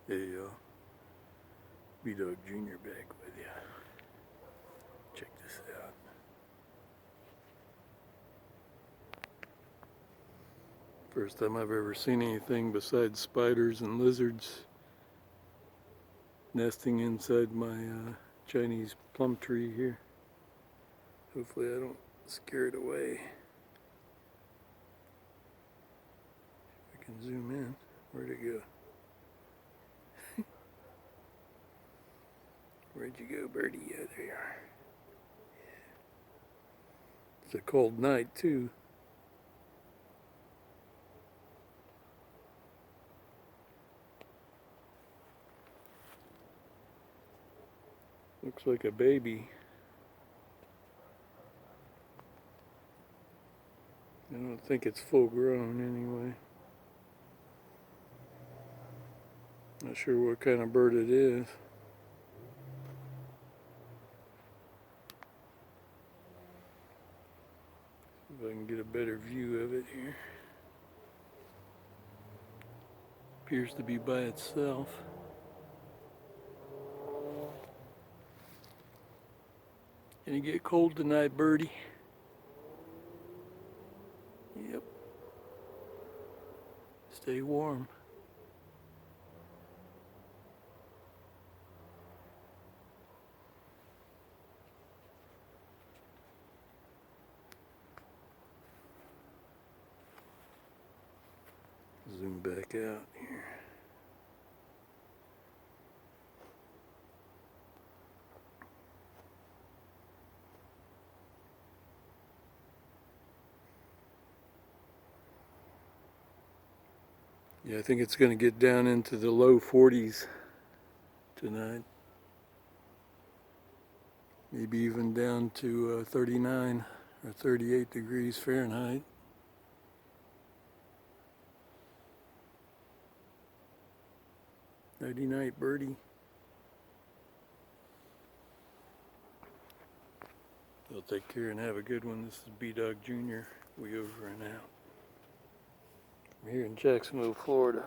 Hey, B-Dog Jr. back with you. Check this out. First time I've ever seen anything besides spiders and lizards nesting inside my Chinese plum tree here. Hopefully I don't scare it away. I can zoom in. Where'd it go? Where'd you go, birdie? Yeah, there you are. Yeah. It's a cold night, too. Looks like a baby. I don't think it's full grown anyway. Not sure what kind of bird it is. See if I can get a better view of it here. Appears to be by itself. Can you get cold tonight, birdie? Yep. Stay warm. Zoom back out here. Yeah, I think it's going to get down into the low 40s tonight. Maybe even down to 39 or 38 degrees Fahrenheit. Nighty night, birdie. Well, take care and have a good one. This is B-Dog Jr. We over and out. I'm here in Jacksonville, Florida.